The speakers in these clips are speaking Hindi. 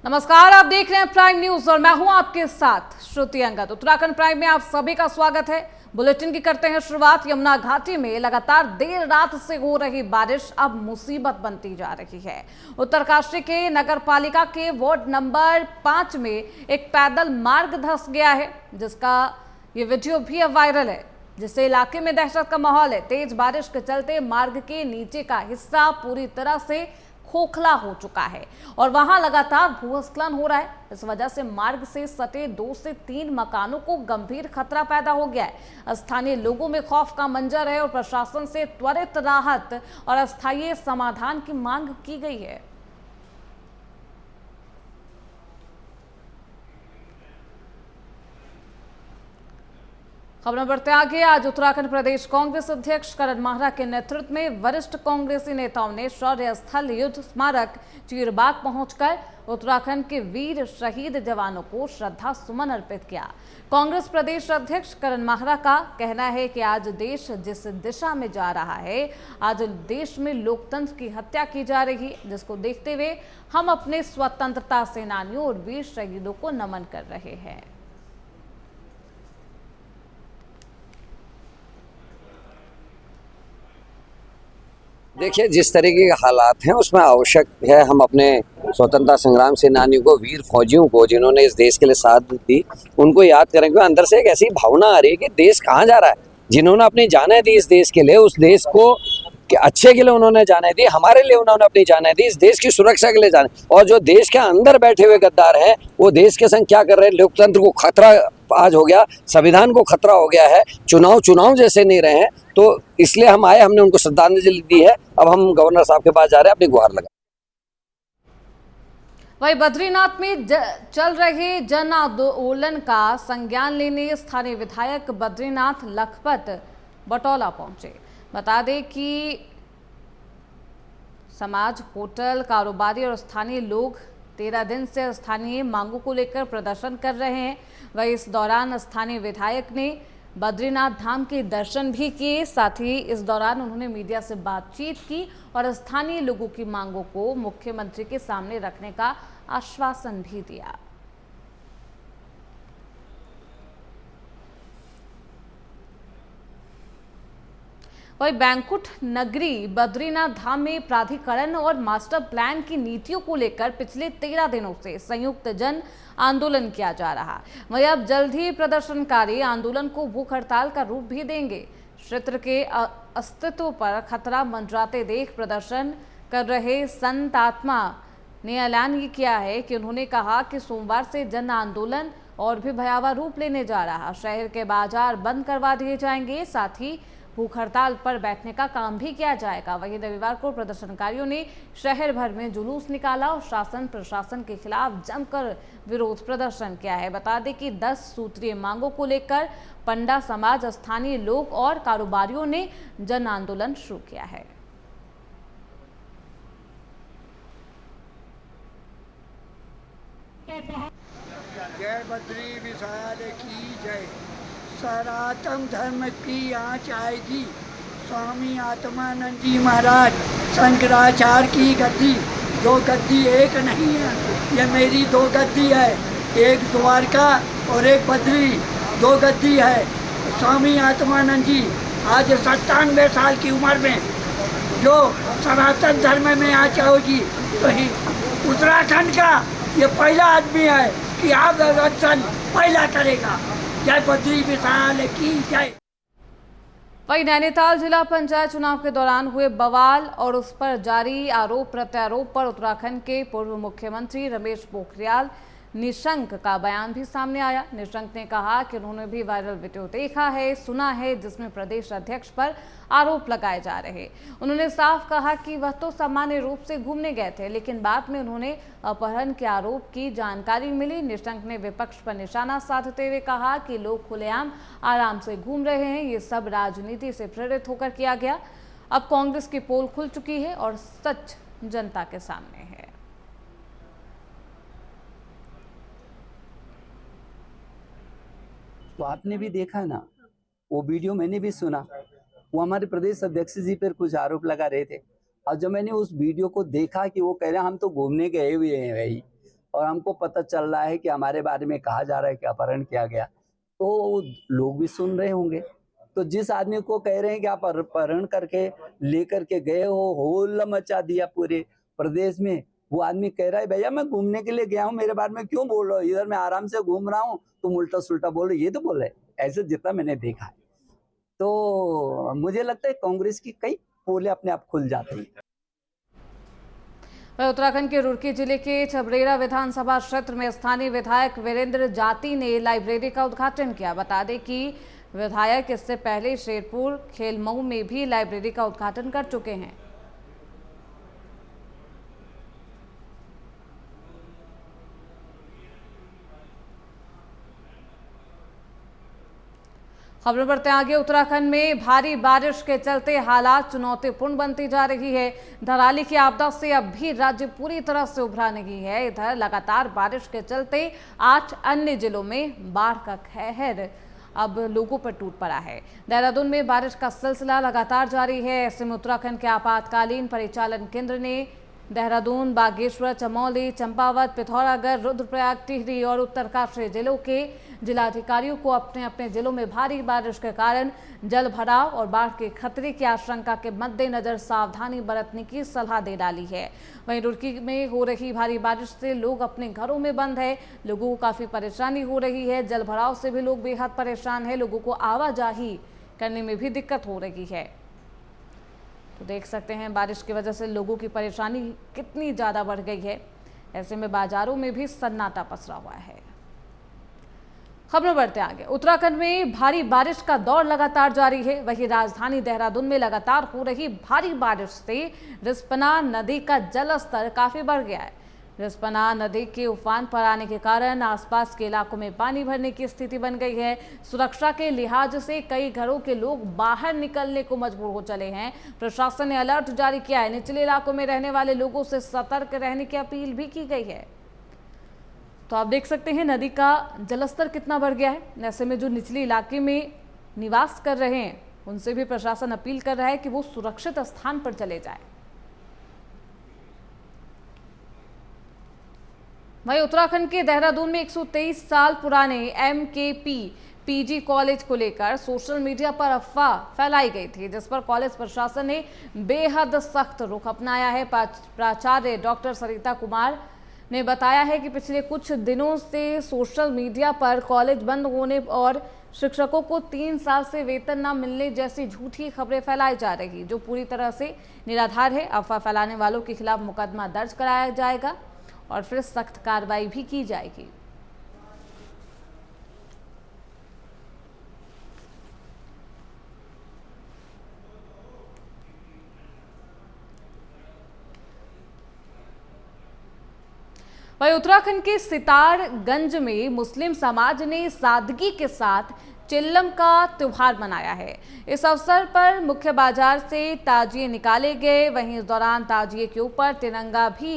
नमस्कार, आप देख रहे हैं प्राइम न्यूज और मैं हूं आपके साथ श्रुति अंगद। उत्तराखंड प्राइम में आप सभी का स्वागत है। बुलेटिन की करते हैं शुरुआत। यमुना घाटी में लगातार देर रात से हो रही बारिश अब मुसीबत बनती जा रही है। उत्तरकाशी के नगर पालिका के वार्ड नंबर 5 में एक पैदल मार्ग धंस गया है, जिसका ये वीडियो भी अब वायरल है, जिससे इलाके में दहशत का माहौल है। तेज बारिश के चलते मार्ग के नीचे का हिस्सा पूरी तरह से खोखला हो चुका है और वहां लगातार भूस्खलन हो रहा है। इस वजह से मार्ग से सटे 2 से 3 मकानों को गंभीर खतरा पैदा हो गया है। स्थानीय लोगों में खौफ का मंजर है और प्रशासन से त्वरित राहत और अस्थायी समाधान की मांग की गई है। खबरों बढ़ते आगे। आज उत्तराखंड प्रदेश कांग्रेस अध्यक्ष करण माहरा के नेतृत्व में वरिष्ठ कांग्रेसी नेताओं ने शौर्य स्थल युद्ध स्मारक चीरबाग पहुंचकर उत्तराखंड के वीर शहीद जवानों को श्रद्धा सुमन अर्पित किया। कांग्रेस प्रदेश अध्यक्ष करण माहरा का कहना है कि आज देश जिस दिशा में जा रहा है, आज देश में लोकतंत्र की हत्या की जा रही है, जिसको देखते हुए हम अपने स्वतंत्रता सेनानियों और वीर शहीदों को नमन कर रहे हैं। देखिए, जिस तरीके के हालात हैं उसमें आवश्यक है हम अपने स्वतंत्रता संग्राम सेनानियों को, वीर फौजियों को, जिन्होंने इस देश के लिए साथ दी, उनको याद करें। क्योंकि अंदर से एक ऐसी भावना आ रही है कि देश कहाँ जा रहा है। जिन्होंने अपनी जानें दी इस देश के लिए, उस देश को के अच्छे के लिए उन्होंने जानें दी, हमारे लिए उन्होंने अपनी जानें दी, इस देश की सुरक्षा के लिए जाने। और जो देश के अंदर बैठे हुए गद्दार हैं, वो देश के संग क्या कर रहे हैं? लोकतंत्र को खतरा आज हो गया, संविधान को खतरा हो गया है, चुनाव जैसे नहीं रहे हैं। तो इसलिए हम आए, हमने उनको श्रद्धांजलि दी है। अब हम गवर्नर साहब के पास जा रहे हैं अपनी गुहार लगा। वहीं बद्रीनाथ में चल रहे जन आंदोलन का संज्ञान लेने स्थानीय विधायक बद्रीनाथ लखपत बटौला पहुंचे। बता दें कि समाज, होटल कारोबारी और स्थानीय लोग 13 दिन से स्थानीय मांगों को लेकर प्रदर्शन कर रहे हैं। वहीं इस दौरान स्थानीय विधायक ने बद्रीनाथ धाम के दर्शन भी किए। साथ ही इस दौरान उन्होंने मीडिया से बातचीत की और स्थानीय लोगों की मांगों को मुख्यमंत्री के सामने रखने का आश्वासन भी दिया। वही बैंकुट नगरी बद्रीनाथ धाम में प्राधिकरण और मास्टर प्लान की नीतियों को लेकर पिछले 13 दिनों से संयुक्त जन आंदोलन किया जा रहा। वही अब जल्द ही प्रदर्शनकारी आंदोलन को भूख हड़ताल का रूप भी देंगे। क्षेत्र के अस्तित्व पर खतरा मंडराते देख प्रदर्शन कर रहे संत आत्मा ने ऐलान ये किया है कि उन्होंने कहा कि सोमवार से जन आंदोलन और भी भयावह रूप लेने जा रहा। शहर के बाजार बंद करवा दिए जाएंगे, साथ ही भूख हड़ताल पर बैठने का काम भी किया जाएगा। वहीं रविवार को प्रदर्शनकारियों ने शहर भर में जुलूस निकाला और शासन प्रशासन के खिलाफ जमकर विरोध प्रदर्शन किया है। बता दें कि 10 सूत्रीय मांगों को लेकर पंडा समाज, स्थानीय लोग और कारोबारियों ने जन आंदोलन शुरू किया है। जय बद्री विशाल की जय। सनातन धर्म की आँच आएगी। स्वामी आत्मानंद जी महाराज शंकराचार्य की गद्दी, दो गद्दी एक नहीं है, ये मेरी 2 गद्दी है। एक द्वारका और एक बद्री, 2 गद्दी है। स्वामी आत्मानंद जी आज 97 साल की उम्र में जो सनातन धर्म में आँच आएगी, तो ही उत्तराखंड का ये पहला आदमी है कि आप रक्षण पहला करेगा। जय बद्री विशाल की जय। वहीं नैनीताल जिला पंचायत चुनाव के दौरान हुए बवाल और उस पर जारी आरोप प्रत्यारोप पर उत्तराखंड के पूर्व मुख्यमंत्री रमेश पोखरियाल निशंक का बयान भी सामने आया। निशंक ने कहा कि उन्होंने भी वायरल वीडियो देखा है, सुना है, जिसमें प्रदेश अध्यक्ष पर आरोप लगाए जा रहे। उन्होंने साफ कहा कि वह तो सामान्य रूप से घूमने गए थे, लेकिन बाद में उन्होंने अपहरण के आरोप की जानकारी मिली। निशंक ने विपक्ष पर निशाना साधते हुए कहा कि लोग खुलेआम आराम से घूम रहे हैं, ये सब राजनीति से प्रेरित होकर किया गया। अब कांग्रेस की पोल खुल चुकी है और सच जनता के सामने है। तो आपने भी देखा ना, वो वीडियो मैंने भी सुना। वो हमारे प्रदेश अध्यक्ष जी पर कुछ आरोप लगा रहे थे, और जब मैंने उस वीडियो को देखा कि वो कह रहे हैं हम तो घूमने गए हुए हैं भाई, और हमको पता चल रहा है कि हमारे बारे में कहा जा रहा है कि अपहरण किया गया, तो लोग भी सुन रहे होंगे। तो जिस आदमी को कह रहे हैं कि आप अपहरण करके लेकर के गए हो, होल मचा दिया पूरे प्रदेश में, वो आदमी कह रहा है भैया मैं घूमने के लिए गया हूँ, मेरे बारे में क्यों बोल रहे हो, इधर मैं आराम से घूम रहा हूँ, तुम उल्टा सुल्टा बोल रहे, ये तो बोल रहे ऐसे, जितना मैंने देखा है। तो मुझे लगता है कांग्रेस की कई पोलें अपने आप खुल जाती हैं। उत्तराखंड के रुड़की जिले के छबरेरा विधानसभा क्षेत्र में स्थानीय विधायक वीरेंद्र जाती ने लाइब्रेरी का उद्घाटन किया। बता दें कि विधायक इससे पहले शेरपुर खेलमऊ में भी लाइब्रेरी का उद्घाटन कर चुके हैं। खबरें बढ़ते आगे। उत्तराखंड में भारी बारिश के चलते हालात चुनौतीपूर्ण बनती जा रही है। धराली की आपदा से अब भी राज्य पूरी तरह से उभरा नहीं है। इधर लगातार बारिश के चलते 8 अन्य जिलों में बाढ़ का कहर अब लोगों पर टूट पड़ा है। देहरादून में बारिश का सिलसिला लगातार जारी है। ऐसे में उत्तराखंड के आपातकालीन परिचालन केंद्र ने देहरादून, बागेश्वर, चमोली, चंपावत, पिथौरागढ़, रुद्रप्रयाग, टिहरी और उत्तरकाशी जिलों के जिलाधिकारियों को अपने अपने जिलों में भारी बारिश के कारण जल भराव और बाढ़ के खतरे की आशंका के मद्देनजर सावधानी बरतने की सलाह दे डाली है। वहीं रुड़की में हो रही भारी बारिश से लोग अपने घरों में बंद है। लोगों को काफी परेशानी हो रही है। जल भराव से भी लोग बेहद परेशान है। लोगों को आवाजाही करने में भी दिक्कत हो रही है। तो देख सकते हैं बारिश की वजह से लोगों की परेशानी कितनी ज़्यादा बढ़ गई है। ऐसे में बाजारों में भी सन्नाटा पसरा हुआ है। खबरें बढ़ते आगे। उत्तराखंड में भारी बारिश का दौर लगातार जारी है। वहीं राजधानी देहरादून में लगातार हो रही भारी बारिश से रिस्पना नदी का जलस्तर काफी बढ़ गया है। रिस्पना नदी के उफान पर आने के कारण आसपास के इलाकों में पानी भरने की स्थिति बन गई है। सुरक्षा के लिहाज से कई घरों के लोग बाहर निकलने को मजबूर हो चले हैं। प्रशासन ने अलर्ट जारी किया है। निचले इलाकों में रहने वाले लोगों से सतर्क रहने की अपील भी की गई है। तो आप देख सकते हैं नदी का जलस्तर कितना बढ़ गया है। ऐसे में जो निचले इलाके में निवास कर रहे हैं उनसे भी प्रशासन अपील कर रहा है कि वो सुरक्षित स्थान पर चले जाए। वहीं उत्तराखंड के देहरादून में 123 साल पुराने MKP PG कॉलेज को लेकर सोशल मीडिया पर अफवाह फैलाई गई थी, जिस पर कॉलेज प्रशासन ने बेहद सख्त रुख अपनाया है। प्राचार्य डॉक्टर सरिता कुमार ने बताया है कि पिछले कुछ दिनों से सोशल मीडिया पर कॉलेज बंद होने और शिक्षकों को 3 साल से वेतन न मिलने जैसी झूठी खबरें फैलाई जा रही, जो पूरी तरह से निराधार है। अफवाह फैलाने वालों के खिलाफ मुकदमा दर्ज कराया जाएगा और फिर सख्त कार्रवाई भी की जाएगी। वहीं उत्तराखंड के सितारगंज में मुस्लिम समाज ने सादगी के साथ चिल्लम का त्योहार मनाया है। इस अवसर पर मुख्य बाजार से ताजिए निकाले गए। वहीं इस दौरान ताजिए के ऊपर तिरंगा भी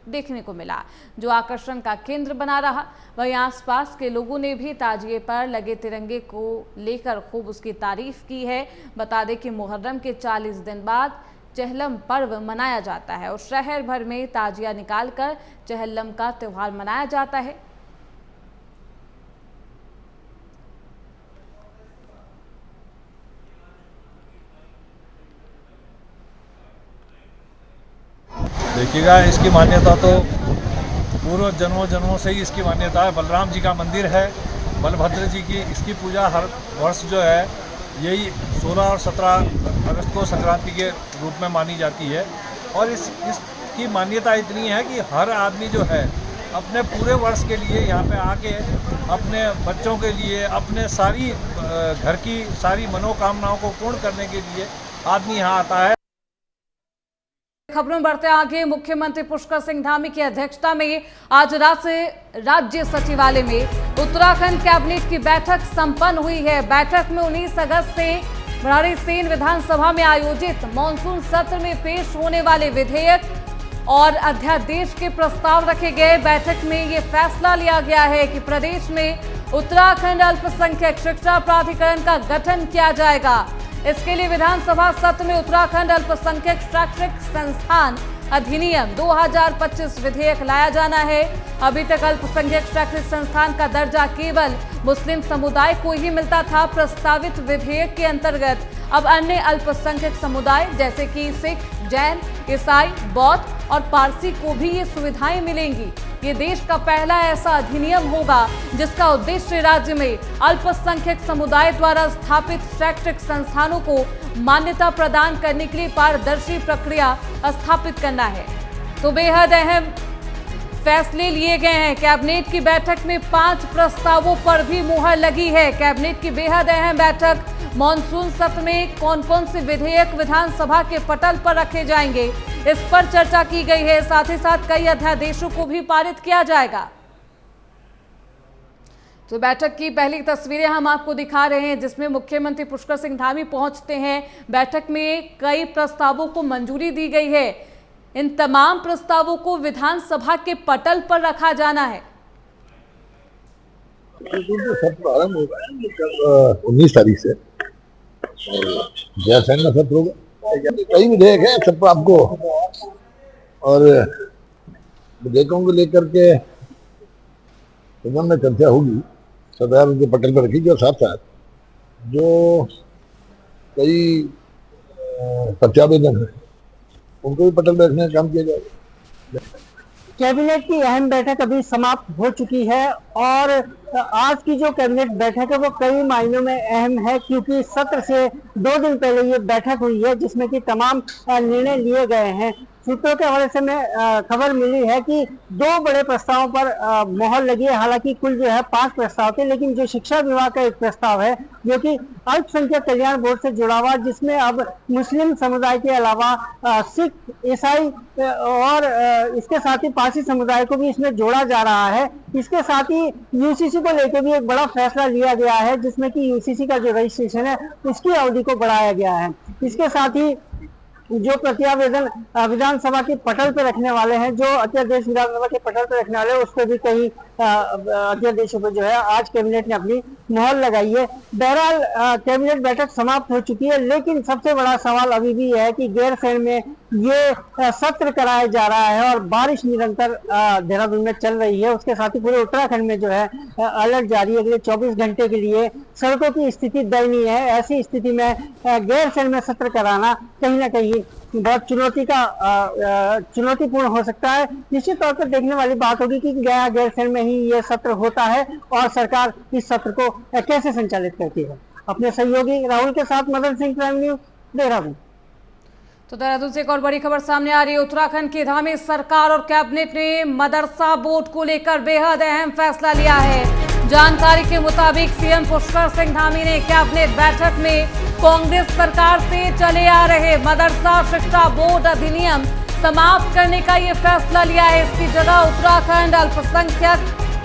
देखने को मिला, जो आकर्षण का केंद्र बना रहा। वहीं आसपास के लोगों ने भी ताजिए पर लगे तिरंगे को लेकर खूब उसकी तारीफ की है। बता दें कि मुहर्रम के 40 दिन बाद चहलम पर्व मनाया जाता है और शहर भर में ताजिया निकालकर चहलम का त्योहार मनाया जाता है। देखिएगा, इसकी मान्यता तो पूर्व जन्मों से ही इसकी मान्यता है। बलराम जी का मंदिर है, बलभद्र जी की इसकी पूजा हर वर्ष जो है यही 16 और 17 अगस्त को संक्रांति के रूप में मानी जाती है। और इसकी मान्यता इतनी है कि हर आदमी जो है अपने पूरे वर्ष के लिए यहाँ पे आके अपने बच्चों के लिए, अपने सारी घर की सारी मनोकामनाओं को पूर्ण करने के लिए आदमी यहाँ आता है। खबरों में बढ़ते आगे। मुख्यमंत्री पुष्कर सिंह धामी की अध्यक्षता में आज राज्य सचिवालय में उत्तराखंड कैबिनेट की बैठक संपन्न हुई है। बैठक में 19 अगस्त से भराड़ीसेन विधानसभा में आयोजित मॉनसून सत्र में पेश होने वाले विधेयक और अध्यादेश के प्रस्ताव रखे गए। बैठक में ये फैसला लिया गया है कि प्रदेश में उत्तराखंड अल्पसंख्यक शिक्षा प्राधिकरण का गठन किया जाएगा। इसके लिए विधानसभा सत्र में उत्तराखंड अल्पसंख्यक शैक्षिक संस्थान अधिनियम 2025 विधेयक लाया जाना है। अभी तक अल्पसंख्यक शैक्षिक संस्थान का दर्जा केवल मुस्लिम समुदाय को ही मिलता था। प्रस्तावित विधेयक के अंतर्गत अब अन्य अल्पसंख्यक समुदाय जैसे कि सिख, जैन, ईसाई, बौद्ध और पारसी को भी ये सुविधाएं मिलेंगी। ये देश का पहला ऐसा अधिनियम होगा जिसका उद्देश्य राज्य में अल्पसंख्यक समुदाय द्वारा स्थापित शैक्षिक संस्थानों को मान्यता प्रदान करने के लिए पारदर्शी प्रक्रिया स्थापित करना है। तो बेहद अहम फैसले लिए गए हैं। कैबिनेट की बैठक में 5 प्रस्तावों पर भी मुहर लगी है। कैबिनेट की बेहद अहम बैठक, मॉनसून सत्र में कौन कौन से विधेयक विधानसभा के पटल पर रखे जाएंगे, इस पर चर्चा की गई है। साथ ही साथ कई अध्यादेशों को भी पारित किया जाएगा। तो बैठक की पहली तस्वीरें हम आपको दिखा रहे हैं जिसमें मुख्यमंत्री पुष्कर सिंह धामी पहुंचते हैं। बैठक में कई प्रस्तावों को मंजूरी दी गई है। इन तमाम प्रस्तावों को विधानसभा के पटल पर रखा जाना है। सत्र आरंभ होगा 19 तारीख से, जयसेन का सत्र होगा। कई विधेयक है सब पर आपको, और विधेयकों को लेकर के सदन में चर्चा होगी, सरकार उनके पटल पर रखेगी। और साथ साथ जो कई प्रत्यावेदन है उनको भी पटल पर रखने का काम किया जाएगा। कैबिनेट की अहम बैठक अभी समाप्त हो चुकी है और आज की जो कैबिनेट बैठक है वो कई मायनों में अहम है, क्योंकि सत्र से 2 दिन पहले ये बैठक हुई है जिसमें कि तमाम निर्णय लिए गए हैं। सूत्रों के हवाले से मैं खबर मिली है कि 2 बड़े प्रस्तावों पर मोहर लगी है। हालांकि कुल जो है 5 प्रस्ताव थे, लेकिन जो शिक्षा विभाग का एक प्रस्ताव है जो कि अल्पसंख्यक कल्याण बोर्ड से जुड़ा हुआ, जिसमें अब मुस्लिम समुदाय के अलावा सिख, ईसाई और इसके साथ ही पारसी समुदाय को भी इसमें जोड़ा जा रहा है। इसके साथ ही यूसीसी को लेकर भी एक बड़ा फैसला लिया गया है जिसमें कि यूसीसी का जो रजिस्ट्रेशन है उसकी अवधि को बढ़ाया गया है। इसके साथ ही जो प्रत्यावेदन विधानसभा के पटल पे रखने वाले हैं, जो अध्यादेश विधानसभा के पटल पे रखने वाले हैं, उस पर भी कई अध्यादेशों पर जो है आज कैबिनेट ने अपनी मोहर लगाई है। बहरहाल कैबिनेट बैठक समाप्त हो चुकी है, लेकिन सबसे बड़ा सवाल अभी भी है कि गैरसैंण में ये सत्र कराया जा रहा है और बारिश निरंतर देहरादून में चल रही है। उसके साथ ही पूरे उत्तराखंड में जो है अलर्ट जारी है। अगले 24 घंटे के लिए सड़कों की स्थिति दयनीय है। ऐसी स्थिति में गैरसैंण में सत्र कराना कहीं ना कहीं बहुत चुनौतीपूर्ण हो सकता है। निश्चित तौर पर देखने वाली बात होगी कि गया गैरसैंण में ही ये सत्र होता है और सरकार इस सत्र को कैसे संचालित करती है। अपने सहयोगी राहुल के साथ मदन सिंह, प्राइम न्यूज़, देहरादून। तो देहरादून से एक और बड़ी खबर सामने आ रही है। उत्तराखंड की धामी सरकार और कैबिनेट ने मदरसा बोर्ड को लेकर बेहद अहम फैसला लिया है। जानकारी के मुताबिक सीएम पुष्कर सिंह धामी ने कैबिनेट बैठक में कांग्रेस सरकार से चले आ रहे मदरसा शिक्षा बोर्ड अधिनियम समाप्त करने का ये फैसला लिया है। इसकी जगह उत्तराखंड अल्पसंख्यक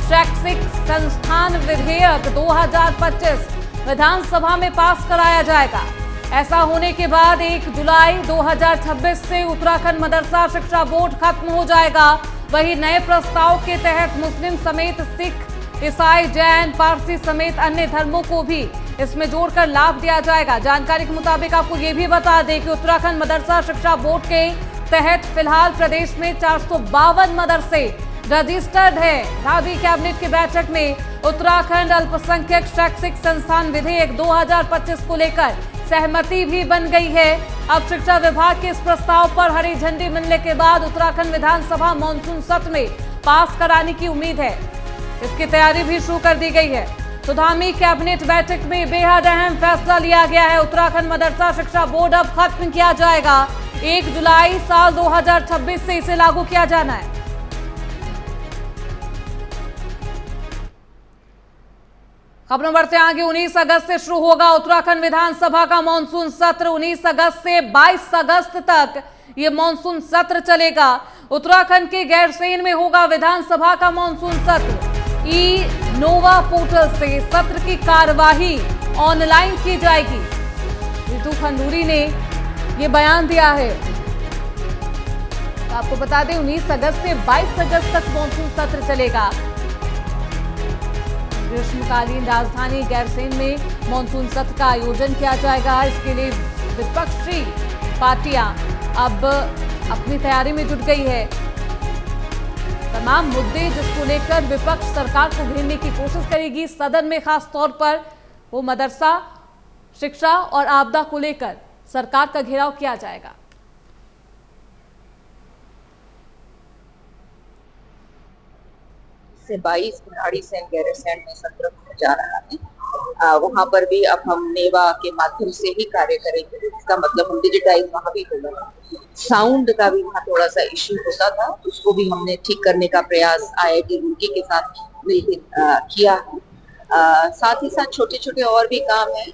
शैक्षिक संस्थान विधेयक 2025 विधानसभा में पास कराया जाएगा। ऐसा होने के बाद 1 जुलाई 2026 से उत्तराखंड मदरसा शिक्षा बोर्ड खत्म हो जाएगा। वहीं नए प्रस्ताव के तहत मुस्लिम समेत सिख, ईसाई, जैन, पारसी समेत अन्य धर्मों को भी इसमें जोड़कर लाभ दिया जाएगा। जानकारी के मुताबिक आपको ये भी बता दें कि उत्तराखंड मदरसा शिक्षा बोर्ड के तहत फिलहाल प्रदेश में 452 मदरसे रजिस्टर्ड है। धामी कैबिनेट की बैठक में उत्तराखंड अल्पसंख्यक शैक्षिक संस्थान विधेयक 2025 को लेकर सहमति भी बन गई है। अब शिक्षा विभाग के इस प्रस्ताव पर हरी झंडी मिलने के बाद उत्तराखंड विधानसभा मॉनसून सत्र में पास कराने की उम्मीद है। इसकी तैयारी भी शुरू कर दी गई है। तो धामी कैबिनेट बैठक में बेहद अहम फैसला लिया गया है। उत्तराखंड मदरसा शिक्षा बोर्ड अब खत्म किया जाएगा। 1 जुलाई साल 2026 से इसे लागू किया जाना है। खबरों बढ़ते आगे। 19 अगस्त से शुरू होगा उत्तराखंड विधानसभा का मॉनसून सत्र। 19 अगस्त से 22 अगस्त तक ये मॉनसून सत्र चलेगा। उत्तराखंड के गैरसैंण में होगा विधानसभा का मॉनसून सत्र। ई-नोवा पोर्टल से सत्र की कार्यवाही ऑनलाइन की जाएगी। रितु खंडूरी ने ये बयान दिया है। तो आपको बता दें 19 अगस्त से 22 अगस्त तक मॉनसून सत्र चलेगा। ग्रीष्मकालीन राजधानी गैरसैंण में मॉनसून सत्र का आयोजन किया जाएगा। इसके लिए विपक्षी पार्टियां अब अपनी तैयारी में जुट गई है। तमाम मुद्दे जिसको लेकर विपक्ष सरकार को घेरने की कोशिश करेगी, सदन में खास तौर पर वो मदरसा, शिक्षा और आपदा को लेकर सरकार का घेराव किया जाएगा। से 22 खिलाड़ी सैंड गैरसैंड में सत्र जा रहा है। वहाँ पर भी अब हम नेवा के माध्यम से ही कार्य करेंगे। इसका मतलब हम डिजिटाइज वहाँ भी होगा। साउंड का भी वहाँ थोड़ा सा इश्यू होता था, उसको भी हमने ठीक करने का प्रयास IIT रुड़की के साथ मिलकर किया है। साथ ही साथ छोटे छोटे और भी काम है,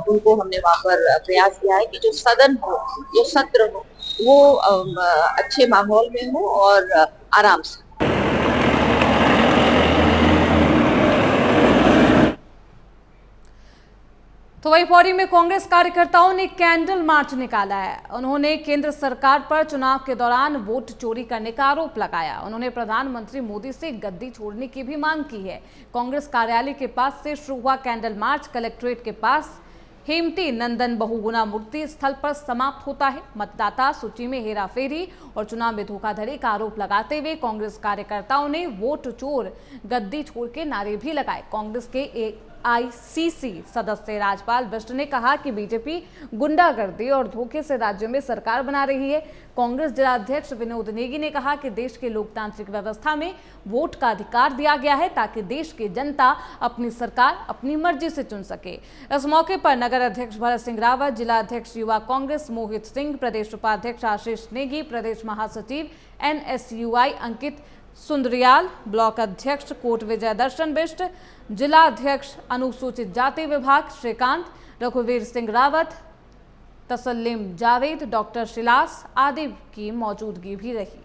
उनको हमने वहाँ पर प्रयास किया है कि जो सदन हो, जो सत्र हो, वो अच्छे माहौल में हो और आराम से। तो वही पौड़ी में कांग्रेस कार्यकर्ताओं ने कैंडल मार्च निकाला है। उन्होंने केंद्र सरकार पर चुनाव के दौरान वोट चोरी करने का आरोप लगाया। उन्होंने प्रधानमंत्री मोदी से गद्दी छोड़ने की भी मांग की है। कांग्रेस कार्यालय के पास से शुरू हुआ कैंडल मार्च कलेक्ट्रेट के पास हेमती नंदन बहुगुणा मूर्ति स्थल पर समाप्त होता है। मतदाता सूची में हेराफेरी और चुनाव में धोखाधड़ी का आरोप लगाते हुए कांग्रेस कार्यकर्ताओं ने वोट चोर गद्दी छोड़ के नारे भी लगाए। कांग्रेस के AICC सदस्य राजपाल बिष्ट ने कहा कि बीजेपी गुंडागर्दी और धोखे से राज्यों में सरकार बना रही है। कांग्रेस जिलाध्यक्ष विनोद नेगी ने कहा कि देश के लोकतांत्रिक व्यवस्था में वोट का अधिकार दिया गया है ताकि देश की जनता अपनी सरकार अपनी मर्जी से चुन सके। इस मौके पर नगर अध्यक्ष भरत सिंह रावत, जिला अध्यक्ष युवा कांग्रेस मोहित सिंह, प्रदेश उपाध्यक्ष आशीष नेगी, प्रदेश महासचिव NSUI अंकित सुंदरियाल, ब्लॉक अध्यक्ष कोट विजय दर्शन बिष्ट, जिला अध्यक्ष अनुसूचित जाति विभाग श्रीकांत, रघुवीर सिंह रावत, तसल्लिम जावेद, डॉक्टर शिलास आदि की मौजूदगी भी रही।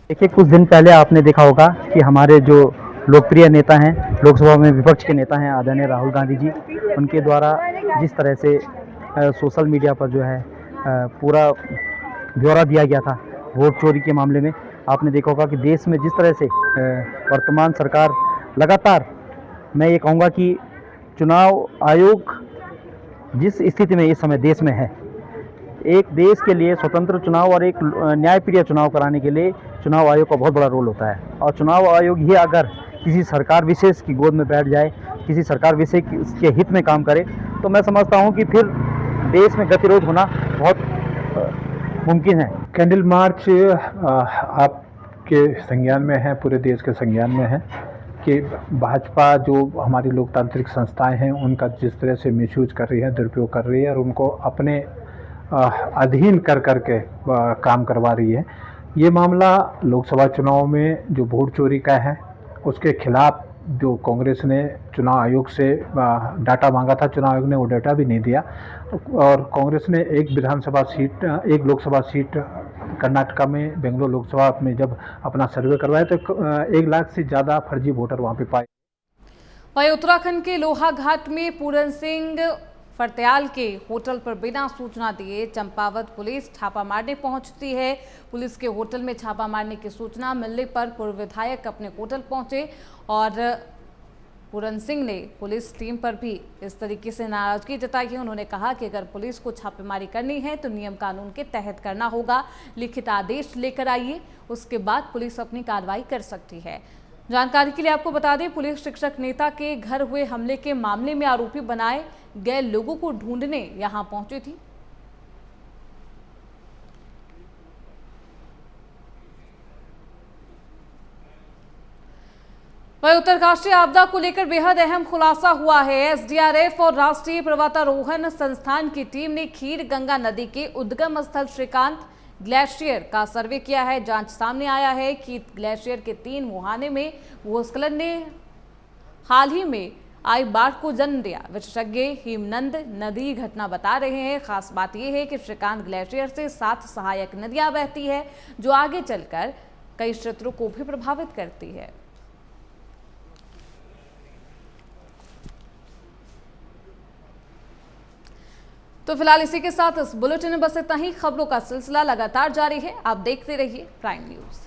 देखिए, कुछ दिन पहले आपने देखा होगा कि हमारे जो लोकप्रिय नेता हैं, लोकसभा में विपक्ष के नेता हैं आदरणीय राहुल गांधी जी, उनके द्वारा जिस तरह से सोशल मीडिया पर जो है पूरा ब्यौरा दिया गया था वोट चोरी के मामले में, आपने देखा होगा कि देश में जिस तरह से वर्तमान सरकार लगातार, मैं ये कहूँगा कि चुनाव आयोग जिस स्थिति में इस समय देश में है, एक देश के लिए स्वतंत्र चुनाव और एक न्यायप्रिय चुनाव कराने के लिए चुनाव आयोग का बहुत बड़ा रोल होता है। और चुनाव आयोग ही अगर किसी सरकार विशेष की गोद में बैठ जाए, किसी सरकार विशेष के हित में काम करे, तो मैं समझता हूँ कि फिर देश में गतिरोध होना बहुत मुमकिन है। कैंडल मार्च आपके संज्ञान में है, पूरे देश के संज्ञान में है कि भाजपा जो हमारी लोकतांत्रिक संस्थाएं हैं उनका जिस तरह से मिसयूज कर रही है, दुरुपयोग कर रही है और उनको अपने अधीन कर करके काम करवा रही है। ये मामला लोकसभा चुनाव में जो वोट चोरी का है उसके खिलाफ जो कांग्रेस ने चुनाव आयोग से डाटा मांगा था, चुनाव आयोग ने वो डाटा भी नहीं दिया और कांग्रेस ने एक विधानसभा सीट, एक लोकसभा सीट कर्नाटका में, बेंगलोर लोकसभा में जब अपना सर्वे करवाया तो 1 लाख से ज़्यादा फर्जी वोटर वहाँ पे पाए। वहीं उत्तराखंड के लोहाघाट में पूरन सिंह फरत्याल के होटल पर बिना सूचना दिए चंपावत पुलिस छापा मारने पहुंचती है। पुलिस के होटल में छापा मारने की सूचना मिलने पर पूर्व विधायक अपने होटल पहुंचे और पूरन सिंह ने पुलिस टीम पर भी इस तरीके से नाराजगी जताई है। उन्होंने कहा कि अगर पुलिस को छापेमारी करनी है तो नियम कानून के तहत करना होगा, लिखित आदेश लेकर आइए, उसके बाद पुलिस अपनी कार्रवाई कर सकती है। जानकारी के लिए आपको बता दें, पुलिस शिक्षक नेता के घर हुए हमले के मामले में आरोपी बनाए गए लोगों को ढूंढने यहां पहुंची थी। वहीं उत्तरकाशी आपदा को लेकर बेहद अहम खुलासा हुआ है। SDRF और राष्ट्रीय पर्वतारोहण संस्थान की टीम ने खीर गंगा नदी के उद्गम स्थल श्रीकांत ग्लेशियर का सर्वे किया है। जांच सामने आया है कि ग्लेशियर के 3 मुहाने में भूस्खलन ने हाल ही में आई बाढ़ को जन्म दिया। विशेषज्ञ हिमनंद नदी घटना बता रहे हैं। खास बात यह है कि श्रीकांत ग्लेशियर से 7 सहायक नदियां बहती है जो आगे चलकर कई क्षेत्रों को भी प्रभावित करती है। तो फिलहाल इसी के साथ इस बुलेटिन में बस इतना ही। खबरों का सिलसिला लगातार जारी है, आप देखते रहिए प्राइम न्यूज।